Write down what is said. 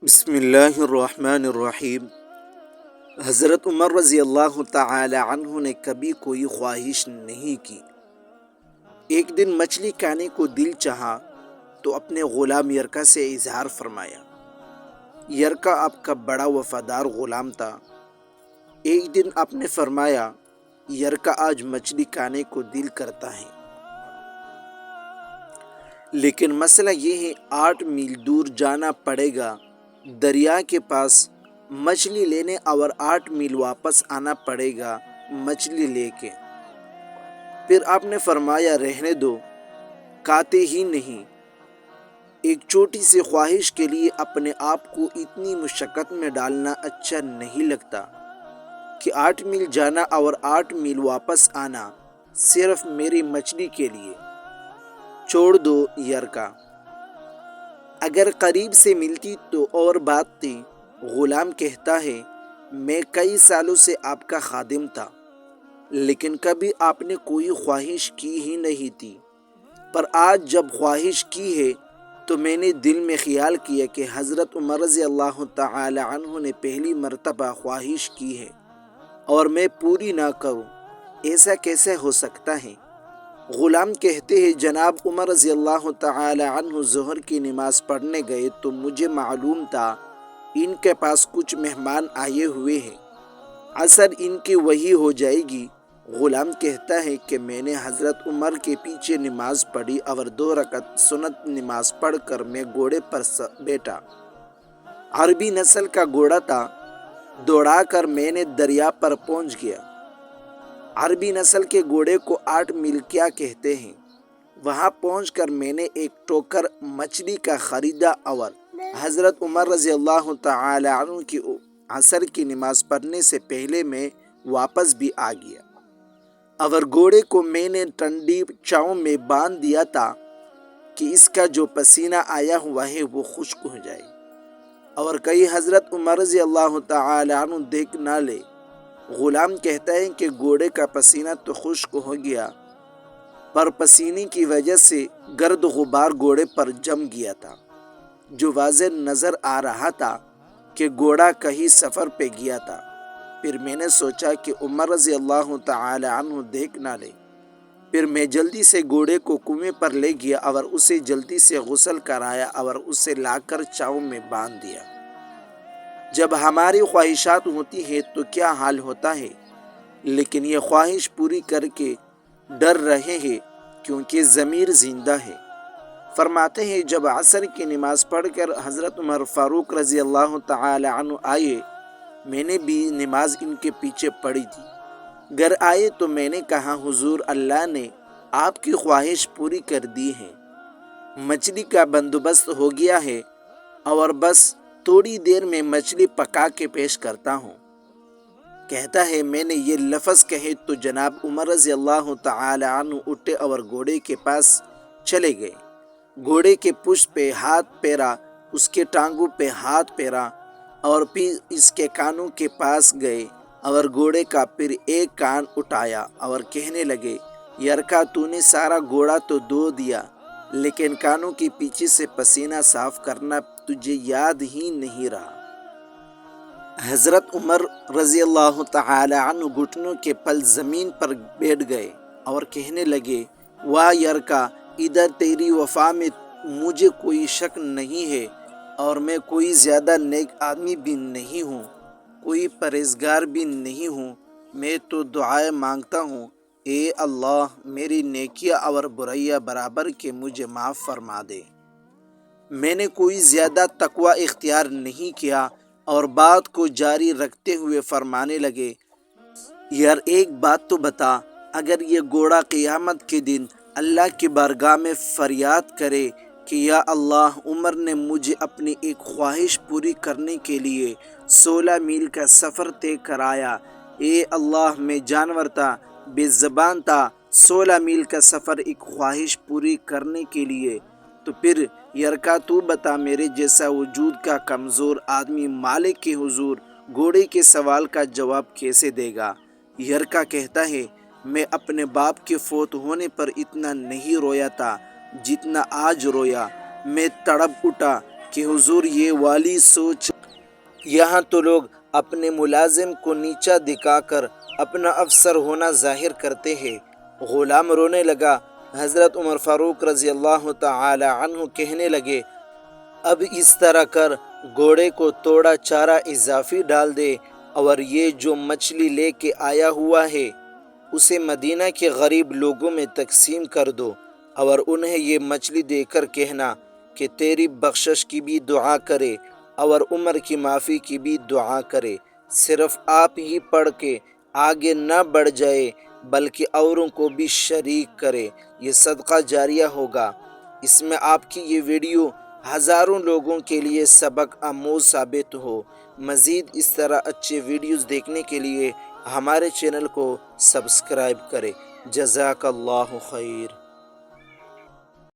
بسم اللہ الرحمن الرحیم۔ حضرت عمر رضی اللہ تعالی عنہ نے کبھی کوئی خواہش نہیں کی۔ ایک دن مچھلی کھانے کو دل چاہا تو اپنے غلام یرکا سے اظہار فرمایا۔ یرکا آپ کا بڑا وفادار غلام تھا۔ ایک دن آپ نے فرمایا، یرکا آج مچھلی کھانے کو دل کرتا ہے، لیکن مسئلہ یہ ہے 8 میل دور جانا پڑے گا دریا کے پاس مچھلی لینے، اور 8 میل واپس آنا پڑے گا مچھلی لے کے۔ پھر آپ نے فرمایا، رہنے دو، کھاتے ہی نہیں۔ ایک چھوٹی سی خواہش کے لیے اپنے آپ کو اتنی مشقت میں ڈالنا اچھا نہیں لگتا کہ 8 میل جانا اور 8 میل واپس آنا صرف میری مچھلی کے لیے۔ چھوڑ دو یرکا، اگر قریب سے ملتی تو اور بات تھی۔ غلام کہتا ہے، میں کئی سالوں سے آپ کا خادم تھا، لیکن کبھی آپ نے کوئی خواہش کی ہی نہیں تھی، پر آج جب خواہش کی ہے تو میں نے دل میں خیال کیا کہ حضرت عمر رضی اللہ تعالی عنہ نے پہلی مرتبہ خواہش کی ہے اور میں پوری نہ کروں، ایسا کیسے ہو سکتا ہے؟ غلام کہتے ہیں، جناب عمر رضی اللہ تعالی عنہ ظہر کی نماز پڑھنے گئے تو مجھے معلوم تھا ان کے پاس کچھ مہمان آئے ہوئے ہیں، عصر ان کی وہی ہو جائے گی۔ غلام کہتا ہے کہ میں نے حضرت عمر کے پیچھے نماز پڑھی اور 2 رکعت سنت نماز پڑھ کر میں گھوڑے پر بیٹھا۔ عربی نسل کا گھوڑا تھا، دوڑا کر میں نے دریا پر پہنچ گیا۔ عربی نسل کے گھوڑے کو 8 میل کیا کہتے ہیں؟ وہاں پہنچ کر میں نے ایک ٹوکر مچھلی کا خریدا اور حضرت عمر رضی اللہ تعالی عنہ کی عصر کی نماز پڑھنے سے پہلے میں واپس بھی آ گیا، اور گھوڑے کو میں نے ٹھنڈی چھاؤں میں باندھ دیا تھا کہ اس کا جو پسینہ آیا ہوا ہے وہ خشک ہو جائے، اور کہیں حضرت عمر رضی اللہ تعالی عنہ دیکھ نہ لے۔ غلام کہتا ہے کہ گھوڑے کا پسینہ تو خشک ہو گیا، پر پسینے کی وجہ سے گرد غبار گھوڑے پر جم گیا تھا، جو واضح نظر آ رہا تھا کہ گھوڑا کہیں سفر پہ گیا تھا۔ پھر میں نے سوچا کہ عمر رضی اللہ تعالی عنہ دیکھ نہ لے، پھر میں جلدی سے گھوڑے کو کنویں پر لے گیا اور اسے جلدی سے غسل کرایا اور اسے لا کر چھاؤں میں باندھ دیا۔ جب ہماری خواہشات ہوتی ہیں تو کیا حال ہوتا ہے، لیکن یہ خواہش پوری کر کے ڈر رہے ہیں کیونکہ ضمیر زندہ ہے۔ فرماتے ہیں، جب عصر کی نماز پڑھ کر حضرت عمر فاروق رضی اللہ تعالی عنہ آئے، میں نے بھی نماز ان کے پیچھے پڑھی تھی۔ گھر آئے تو میں نے کہا، حضور، اللہ نے آپ کی خواہش پوری کر دی ہے، مچھلی کا بندوبست ہو گیا ہے، اور بس تھوڑی دیر میں مچھلی پکا کے پیش کرتا ہوں۔ کہتا ہے، میں نے یہ لفظ کہے تو جناب عمر رضی اللہ تعالی عنہ اٹھے اور گھوڑے کے پاس چلے گئے۔ گھوڑے کے پشت پہ ہاتھ پھیرا، اس کے ٹانگوں پہ ہاتھ پھیرا، اور پھر اس کے کانوں کے پاس گئے اور گھوڑے کا پھر ایک کان اٹھایا اور کہنے لگے، یرکا، تو نے سارا گھوڑا تو دھو دیا، لیکن کانوں کے پیچھے سے پسینہ صاف کرنا تجھے یاد ہی نہیں رہا۔ حضرت عمر رضی اللہ تعالی عنہ گھٹنوں کے پل زمین پر بیٹھ گئے اور کہنے لگے، واہ یرکا، ادھر تیری وفا میں مجھے کوئی شک نہیں ہے، اور میں کوئی زیادہ نیک آدمی بھی نہیں ہوں، کوئی پرہیزگار بھی نہیں ہوں، میں تو دعائیں مانگتا ہوں، اے اللہ میری نیکیاں اور برائیاں برابر کے مجھے معاف فرما دے۔ میں نے کوئی زیادہ تقوی اختیار نہیں کیا، اور بات کو جاری رکھتے ہوئے فرمانے لگے، یار ایک بات تو بتا، اگر یہ گھوڑا قیامت کے دن اللہ کی بارگاہ میں فریاد کرے کہ یا اللہ، عمر نے مجھے اپنی ایک خواہش پوری کرنے کے لیے 16 میل کا سفر طے کرایا، اے اللہ میں جانور تھا، بے زبان تھا، 16 میل کا سفر ایک خواہش پوری کرنے کے لیے، تو پھر یرکا تو بتا، میرے جیسا وجود کا کمزور آدمی مالک کے حضور گھوڑے کے سوال کا جواب کیسے دے گا؟ یرکا کہتا ہے، میں اپنے باپ کے فوت ہونے پر اتنا نہیں رویا تھا جتنا آج رویا۔ میں تڑپ اٹھا، کہ حضور یہ والی سوچ، یہاں تو لوگ اپنے ملازم کو نیچا دکھا کر اپنا افسر ہونا ظاہر کرتے ہیں۔ غلام رونے لگا۔ حضرت عمر فاروق رضی اللہ تعالی عنہ کہنے لگے، اب اس طرح کر، گھوڑے کو تھوڑا چارہ اضافی ڈال دے، اور یہ جو مچھلی لے کے آیا ہوا ہے اسے مدینہ کے غریب لوگوں میں تقسیم کر دو، اور انہیں یہ مچھلی دے کر کہنا کہ تیری بخشش کی بھی دعا کرے اور عمر کی معافی کی بھی دعا کرے۔ صرف آپ ہی پڑھ کے آگے نہ بڑھ جائے بلکہ اوروں کو بھی شریک کرے، یہ صدقہ جاریہ ہوگا۔ اس میں آپ کی یہ ویڈیو ہزاروں لوگوں کے لیے سبق آموز ثابت ہو۔ مزید اس طرح اچھے ویڈیوز دیکھنے کے لیے ہمارے چینل کو سبسکرائب کریں۔ جزاک اللہ خیر۔